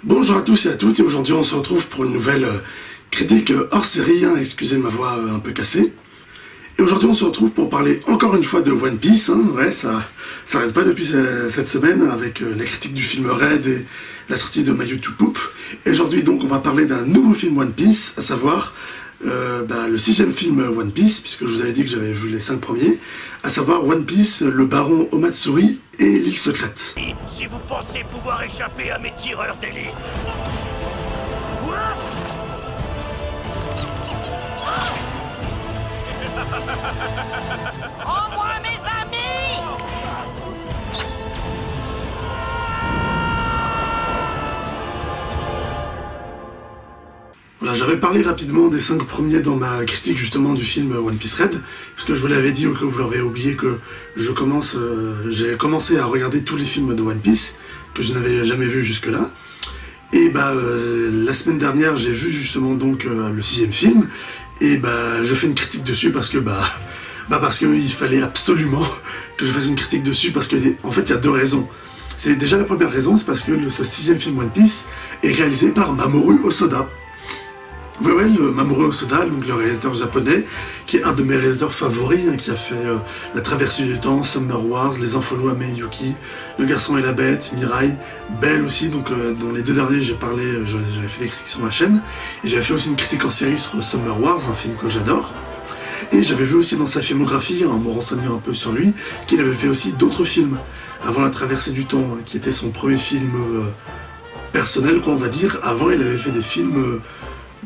Bonjour à tous et à toutes, et aujourd'hui on se retrouve pour une nouvelle critique hors série, hein, excusez ma voix un peu cassée. Et aujourd'hui on se retrouve pour parler encore une fois de One Piece, hein, ouais, ça s'arrête pas depuis cette semaine avec la critique du film Red et la sortie de My YouTube Poop. Et aujourd'hui donc on va parler d'un nouveau film One Piece, à savoir le 6e film One Piece, puisque je vous avais dit que j'avais vu les 5 premiers, à savoir One Piece, le baron Omatsuri et l'île secrète. Si vous pensez pouvoir échapper à mes tireurs d'élite. Quoi? Au moins mes amis! Voilà, j'avais parlé rapidement des 5 premiers dans ma critique justement du film One Piece Red, parce que je vous l'avais dit ou que vous l'avez oublié que j'ai commencé à regarder tous les films de One Piece, que je n'avais jamais vu jusque-là. Et la semaine dernière j'ai vu justement donc le 6e film, et je fais une critique dessus parce que parce qu'il fallait absolument que je fasse une critique dessus, parce que en fait il y a 2 raisons. C'est déjà la première raison, c'est parce que ce 6e film One Piece est réalisé par Mamoru Hosoda. Ouais, le Mamoru Hosoda, donc le réalisateur japonais, qui est un de mes réalisateurs favoris, hein, qui a fait La Traversée du Temps, Summer Wars, Les Infos à Miyuki, Le Garçon et la Bête, Mirai, Belle aussi, donc dans les 2 derniers j'avais fait des critiques sur ma chaîne, et j'avais fait aussi une critique en série sur Summer Wars, un film que j'adore. Et j'avais vu aussi dans sa filmographie, en me renseignant un peu sur lui, qu'il avait fait aussi d'autres films, avant La Traversée du Temps, hein, qui était son premier film personnel, quoi, on va dire. Avant il avait fait des films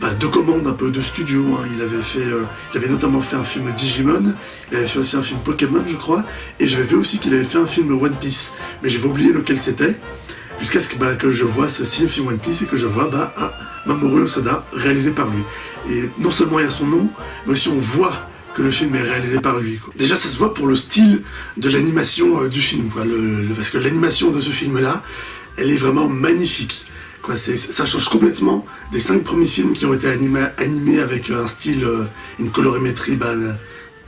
de commande, un peu de studio, hein. Il avait notamment fait un film Digimon, il avait fait aussi un film Pokémon je crois, et j'avais vu aussi qu'il avait fait un film One Piece, mais j'avais oublié lequel c'était, jusqu'à ce que je vois ce 6e film One Piece et que je vois Mamoru Hosoda, réalisé par lui. Et non seulement il y a son nom, mais aussi on voit que le film est réalisé par lui, quoi. Déjà ça se voit pour le style de l'animation du film, quoi. Parce que l'animation de ce film là, elle est vraiment magnifique. Quoi, ça change complètement des 5 premiers films qui ont été animés avec un style, une colorimétrie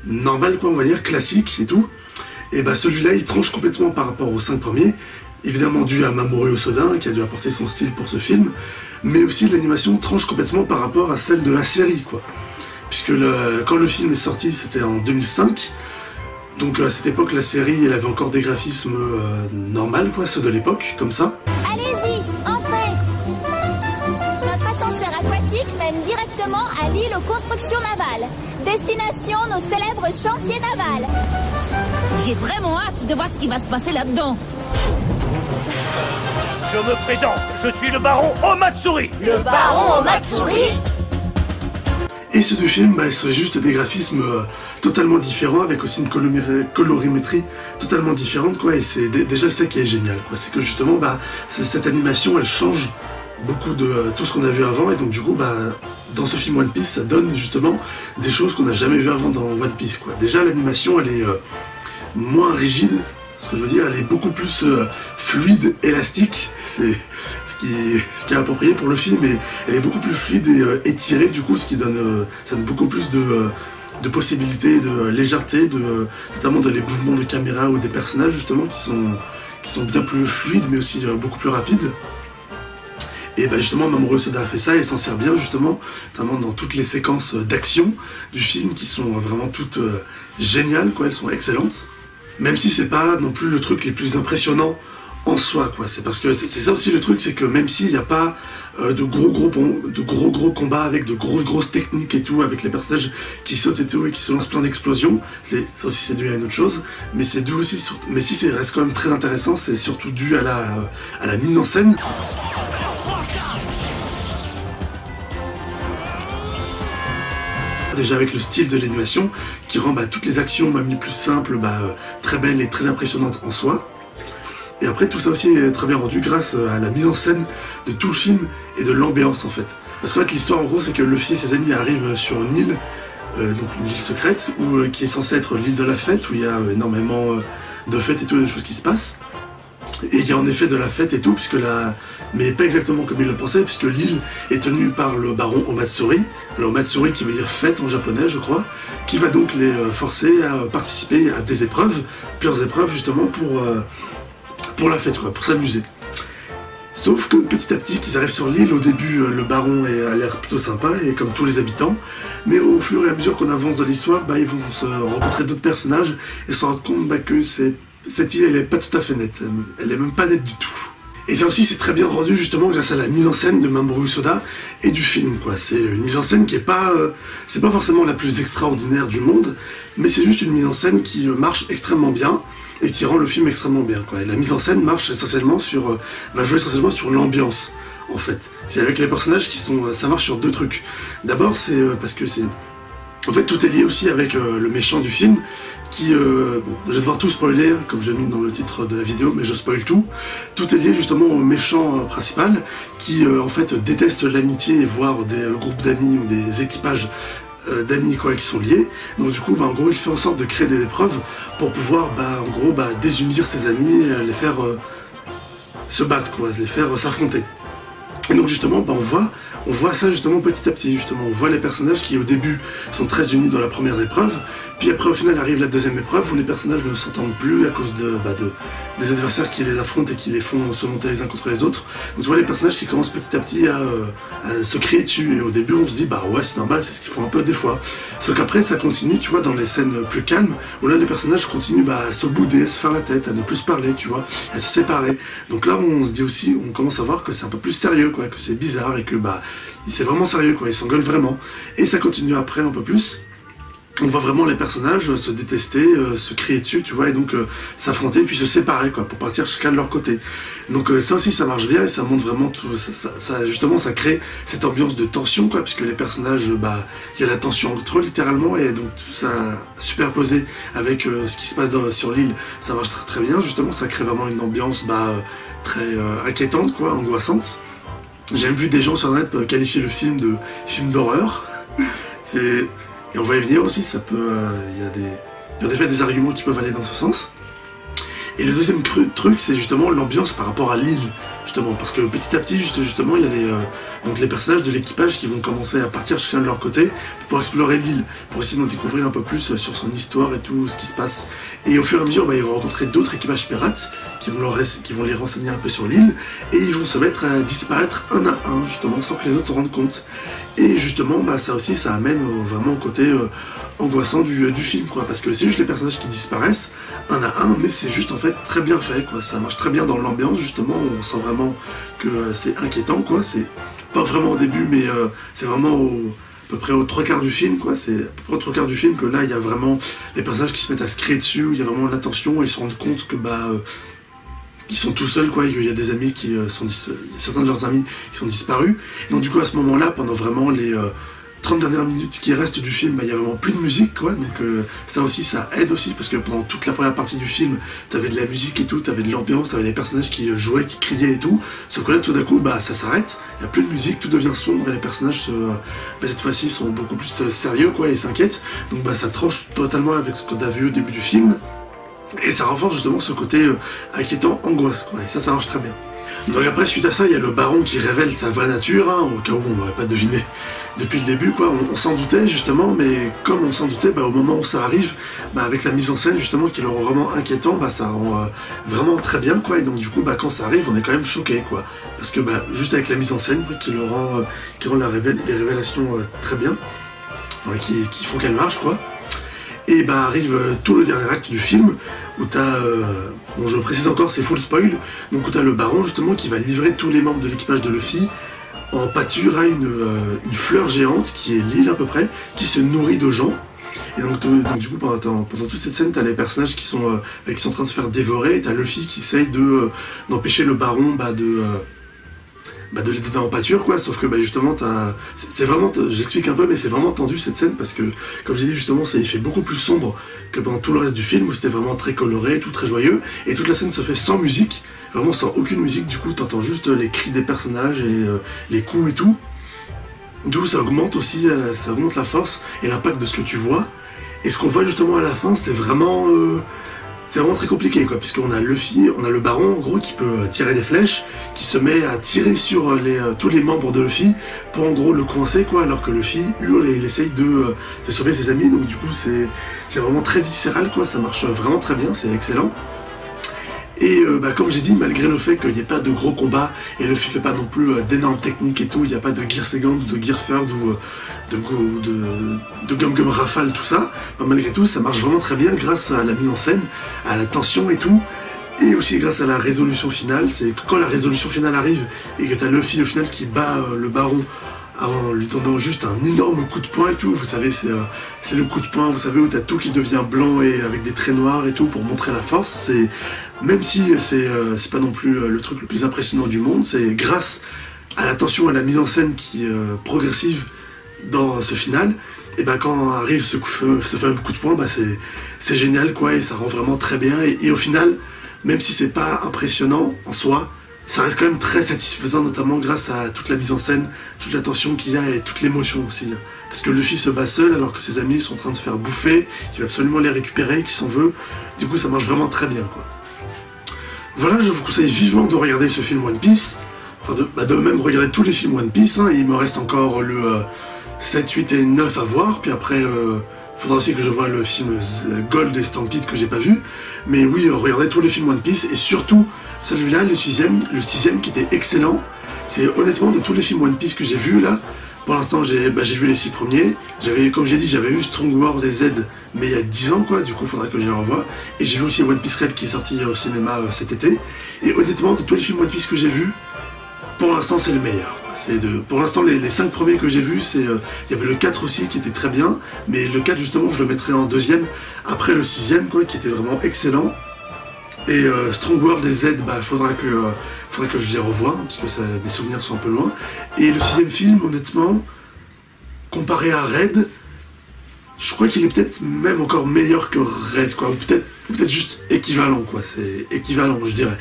normale, quoi, on va dire, classique et tout. Et celui-là, il tranche complètement par rapport aux 5 premiers, évidemment dû à Mamoru Hosoda, qui a dû apporter son style pour ce film, mais aussi l'animation tranche complètement par rapport à celle de la série, quoi. Puisque quand le film est sorti, c'était en 2005, donc à cette époque, la série, elle avait encore des graphismes normaux, quoi, ceux de l'époque, comme ça. Allez-y, entrez! Notre ascenseur aquatique mène directement à l'île aux constructions navales. Destination nos célèbres chantiers navals. J'ai vraiment hâte de voir ce qui va se passer là-dedans. Je me présente, je suis le baron Omatsuri. Le baron Omatsuri? Et ces 2 films, c'est juste des graphismes totalement différents, avec aussi une colorimétrie totalement différente, quoi. Et c'est déjà ça qui est génial, quoi. C'est que justement, cette animation, elle change beaucoup de tout ce qu'on a vu avant, et donc du coup, dans ce film One Piece, ça donne justement des choses qu'on n'a jamais vues avant dans One Piece, quoi. Déjà, l'animation, elle est moins rigide, ce que je veux dire, elle est beaucoup plus fluide, élastique, c'est ce qui est approprié pour le film, et elle est beaucoup plus fluide et étirée, du coup, ça donne beaucoup plus de possibilités, de légèreté, notamment dans les mouvements de caméra ou des personnages, justement, qui sont bien plus fluides, mais aussi beaucoup plus rapides. Et justement, Mamoru Hosoda a fait ça, et s'en sert bien, justement, notamment dans toutes les séquences d'action du film, qui sont vraiment toutes géniales, quoi, elles sont excellentes. Même si c'est pas non plus le truc les plus impressionnants en soi, quoi. C'est parce que c'est ça aussi le truc, c'est que même s'il n'y a pas de gros combats avec de grosses techniques et tout, avec les personnages qui sautent et tout, et qui se lancent plein d'explosions, ça aussi c'est dû à une autre chose, mais c'est dû aussi, mais si ça reste quand même très intéressant, c'est surtout dû à la mise en scène. Déjà avec le style de l'animation qui rend toutes les actions, même les plus simples, très belles et très impressionnantes en soi. Et après tout ça aussi est très bien rendu grâce à la mise en scène de tout le film et de l'ambiance, en fait. Parce qu'en fait l'histoire en gros c'est que Luffy et ses amis arrivent sur une île, donc une île secrète, qui est censée être l'île de la fête, où il y a énormément de fêtes et tout, de choses qui se passent. Et il y a en effet de la fête et tout, mais pas exactement comme il le pensait, puisque l'île est tenue par le baron Omatsuri, le Omatsuri qui veut dire fête en japonais je crois, qui va donc les forcer à participer à des épreuves, plusieurs épreuves justement pour la fête, quoi, pour s'amuser. Sauf que petit à petit, qu'ils arrivent sur l'île, au début, le baron a l'air plutôt sympa, et comme tous les habitants, mais au fur et à mesure qu'on avance dans l'histoire, bah, ils vont se rencontrer d'autres personnages, et se rendre compte bah, que cette île, elle est pas tout à fait nette, elle est même pas nette du tout. Et ça aussi, c'est très bien rendu justement grâce à la mise en scène de Mamoru Hosoda et du film, quoi. C'est une mise en scène qui est pas, c'est pas forcément la plus extraordinaire du monde, mais c'est juste une mise en scène qui marche extrêmement bien, et qui rend le film extrêmement bien, quoi. Et la mise en scène marche essentiellement va jouer essentiellement sur l'ambiance, en fait. C'est avec les personnages ça marche sur deux trucs. D'abord, c'est parce que en fait, tout est lié aussi avec le méchant du film, qui, bon, je vais devoir tout spoiler, comme j'ai mis dans le titre de la vidéo, mais je spoil tout. Tout est lié justement au méchant principal, qui en fait déteste l'amitié, voire des groupes d'amis ou des équipages d'amis quoi, qui sont liés. Donc du coup, bah, en gros, il fait en sorte de créer des épreuves pour pouvoir, bah, en gros, bah, désunir ses amis, les faire se battre, quoi, les faire s'affronter. Et donc justement, bah, on voit ça justement petit à petit, justement. On voit les personnages qui au début sont très unis dans la première épreuve, puis après au final arrive la deuxième épreuve où les personnages ne s'entendent plus à cause des adversaires qui les affrontent et qui les font se monter les uns contre les autres. Donc tu vois les personnages qui commencent petit à petit à se crier dessus, et au début on se dit bah ouais c'est normal, c'est ce qu'ils font un peu des fois. Sauf qu'après ça continue, tu vois, dans les scènes plus calmes, où là les personnages continuent bah, à se bouder, à se faire la tête, à ne plus se parler, tu vois, à se séparer. Donc là on se dit aussi, on commence à voir que c'est un peu plus sérieux, quoi, que c'est bizarre et que bah c'est vraiment sérieux, quoi, ils s'engueulent vraiment. Et ça continue après un peu plus. On voit vraiment les personnages se détester, se crier dessus, tu vois, et donc s'affronter, puis se séparer, quoi, pour partir chacun de leur côté. Donc ça aussi, ça marche bien, et ça montre vraiment tout, justement, ça crée cette ambiance de tension, quoi, puisque les personnages, bah, il y a la tension entre eux, littéralement, et donc tout ça superposé avec ce qui se passe sur l'île, ça marche très très bien, justement, ça crée vraiment une ambiance, bah, très inquiétante, quoi, angoissante. J'ai même vu des gens sur internet qualifier le film de film d'horreur. Et on va y venir aussi, ça peut. Il y a en effet des arguments qui peuvent aller dans ce sens. Et le deuxième truc, c'est justement l'ambiance par rapport à l'île, justement, parce que petit à petit, justement, il y a donc les personnages de l'équipage qui vont commencer à partir chacun de leur côté pour explorer l'île, pour essayer d'en découvrir un peu plus sur son histoire et tout ce qui se passe. Et au fur et à mesure, bah, ils vont rencontrer d'autres équipages pirates qui vont les renseigner un peu sur l'île, et ils vont se mettre à disparaître un à un, justement, sans que les autres se rendent compte. Et justement, bah, ça aussi, ça amène vraiment au côté angoissant du film, quoi, parce que c'est juste les personnages qui disparaissent un à un, mais c'est juste en fait très bien fait, quoi. Ça marche très bien dans l'ambiance, justement, on sent vraiment que c'est inquiétant, quoi. C'est pas vraiment au début, mais c'est vraiment à peu près aux 3/4 du film, quoi. C'est à peu près aux 3/4 du film que là, il y a vraiment les personnages qui se mettent à se crier dessus, il y a vraiment de la tension, et ils se rendent compte que bah ils sont tout seuls, quoi, il y a des amis qui certains de leurs amis qui sont disparus. Et donc du coup à ce moment-là, pendant vraiment les 30 dernières minutes qui restent du film, bah, il y a vraiment plus de musique, quoi, donc ça aussi, ça aide aussi, parce que pendant toute la première partie du film, t'avais de la musique et tout, t'avais de l'ambiance, t'avais les personnages qui jouaient, qui criaient et tout, sauf que là, tout d'un coup, bah, ça s'arrête, il n'y a plus de musique, tout devient sombre, et les personnages, bah, cette fois-ci, sont beaucoup plus sérieux, quoi, et s'inquiètent, donc bah, ça tranche totalement avec ce qu'on a vu au début du film, et ça renforce justement ce côté inquiétant, angoisse, quoi, et ça marche très bien. Donc après, suite à ça, il y a le baron qui révèle sa vraie nature, hein, au cas où on n'aurait pas deviné depuis le début, quoi. On s'en doutait justement, mais comme on s'en doutait, bah, au moment où ça arrive, bah, avec la mise en scène justement qui le rend vraiment inquiétant, bah, ça rend vraiment très bien, quoi. Et donc du coup, bah, quand ça arrive, on est quand même choqué, quoi, parce que bah, juste avec la mise en scène, quoi, qui rend les révélations très bien, qui font qu'elles marchent, quoi. Et bah arrive tout le dernier acte du film, où t'as, bon je le précise encore, c'est full spoil, donc où t'as le baron justement qui va livrer tous les membres de l'équipage de Luffy en pâture à une fleur géante qui est l'île à peu près, qui se nourrit de gens. Et donc du coup pendant toute cette scène, t'as les personnages qui sont en train de se faire dévorer, et t'as Luffy qui essaye d'empêcher le baron de les donner en pâture, quoi, sauf que bah, justement c'est vraiment, j'explique un peu, mais c'est vraiment tendu cette scène, parce que comme j'ai dit justement, il fait beaucoup plus sombre que pendant tout le reste du film où c'était vraiment très coloré, tout très joyeux, et toute la scène se fait sans musique, vraiment sans aucune musique, du coup t'entends juste les cris des personnages et les coups et tout. Du coup ça augmente aussi, ça augmente la force et l'impact de ce que tu vois, et ce qu'on voit justement à la fin, c'est vraiment très compliqué, quoi, puisqu'on a Luffy, on a le baron en gros qui peut tirer des flèches, qui se met à tirer sur tous les membres de Luffy pour en gros le coincer, quoi, alors que Luffy hurle et il essaye de sauver ses amis, donc du coup c'est vraiment très viscéral, quoi, ça marche vraiment très bien, c'est excellent. Et comme j'ai dit, malgré le fait qu'il n'y ait pas de gros combats, et le film fait pas non plus d'énormes techniques et tout, il n'y a pas de Gear Second ou de Gear Third ou de Gum Gum Rafale, tout ça, malgré tout, ça marche vraiment très bien grâce à la mise en scène, à la tension et tout, et aussi grâce à la résolution finale. C'est que quand la résolution finale arrive, et que tu as Luffy au final qui bat le baron, en lui donnant juste un énorme coup de poing et tout, vous savez, c'est le coup de poing, vous savez, où t'as tout qui devient blanc et avec des traits noirs et tout pour montrer la force. C'est même si c'est pas non plus le truc le plus impressionnant du monde, c'est grâce à la tension, à la mise en scène qui est progressive dans ce final, et quand arrive ce fameux coup de poing, c'est génial quoi, et ça rend vraiment très bien, et au final, même si c'est pas impressionnant en soi, ça reste quand même très satisfaisant, notamment grâce à toute la mise en scène, toute la tension qu'il y a et toute l'émotion aussi. Parce que Luffy se bat seul alors que ses amis sont en train de se faire bouffer, qu'il veut absolument les récupérer, qu'il s'en veut. Du coup, ça marche vraiment très bien, quoi. Voilà, je vous conseille vivement de regarder ce film One Piece. Enfin, de même regarder tous les films One Piece. Hein. Il me reste encore le 7, 8 et 9 à voir. Puis après, faudra aussi que je voie le film Gold et Stampede que j'ai pas vu. Mais oui, regardez tous les films One Piece et surtout celui-là, le sixième qui était excellent. C'est honnêtement de tous les films One Piece que j'ai vus là. Pour l'instant, j'ai vu les 6 premiers. Comme j'ai dit, j'avais vu Strong World et Z, mais il y a 10 ans quoi. Du coup, il faudra que je les revoie. Et j'ai vu aussi One Piece Red qui est sorti au cinéma cet été. Et honnêtement, de tous les films One Piece que j'ai vus, pour l'instant, c'est le meilleur. Pour l'instant, les 5 premiers que j'ai vus, il y avait le 4 aussi qui était très bien, mais le 4 justement, je le mettrais en deuxième, après le 6e quoi, qui était vraiment excellent. Et Strong World et Z, faudra que je les revoie, parce que mes souvenirs sont un peu loin. Et le 6e film, honnêtement, comparé à Red, je crois qu'il est peut-être même encore meilleur que Red, quoi. Peut-être juste équivalent, quoi. C'est équivalent, je dirais.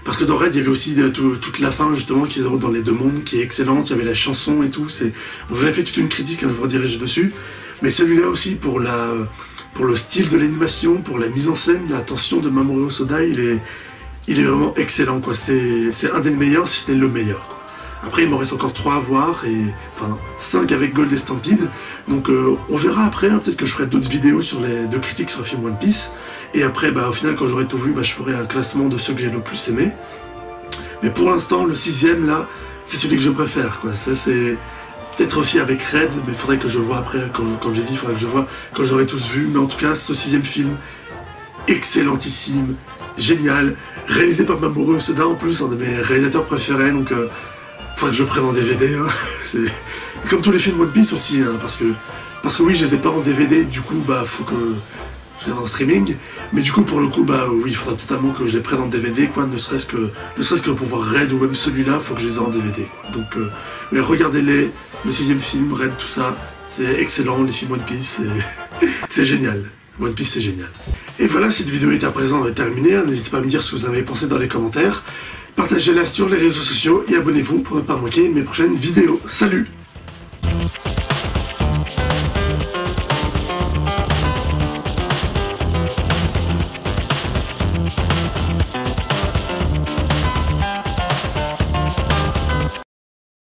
Parce que dans Red, il y avait aussi toute la fin, justement, qu'ils ont dans les deux mondes, qui est excellente. Il y avait la chanson et tout. J'avais fait toute une critique, hein, je vous redirige dessus. Mais celui-là aussi, pour le style de l'animation, pour la mise en scène, la tension de Mamoru Hosoda, il est vraiment excellent, quoi. C'est un des meilleurs, si ce n'est le meilleur, quoi. Après, il m'en reste encore 3 à voir, enfin non, 5 avec Gold et Stampede. Donc on verra après, hein, peut-être que je ferai d'autres vidéos sur de critiques sur le film One Piece. Et après, au final, quand j'aurai tout vu, je ferai un classement de ceux que j'ai le plus aimé. Mais pour l'instant, le 6e, là, c'est celui que je préfère, quoi. Ça, c'est peut-être aussi avec Red, mais il faudrait que je vois après, comme j'ai dit, il faudrait que je vois quand j'aurai tous vu. Mais en tout cas, ce 6e film, excellentissime, génial, réalisé par Mamoru Hosoda en plus, un de mes réalisateurs préférés, donc faudrait que je le prenne en DVD, hein. C'est comme tous les films One Piece aussi, hein, parce que oui, je les ai pas en DVD, du coup, faut que je les ai en streaming, mais du coup, pour le coup, oui, il faudra totalement que je les prenne en DVD, quoi, ne serait-ce que pour voir Red ou même celui-là, faut que je les ai en DVD, quoi. Donc, mais regardez-les, le 6e film, Red, tout ça, c'est excellent, les films One Piece, c'est génial. One Piece, c'est génial. Et voilà, cette vidéo est à présent terminée. N'hésitez pas à me dire ce que vous en avez pensé dans les commentaires. Partagez-la sur les réseaux sociaux et abonnez-vous pour ne pas manquer mes prochaines vidéos. Salut!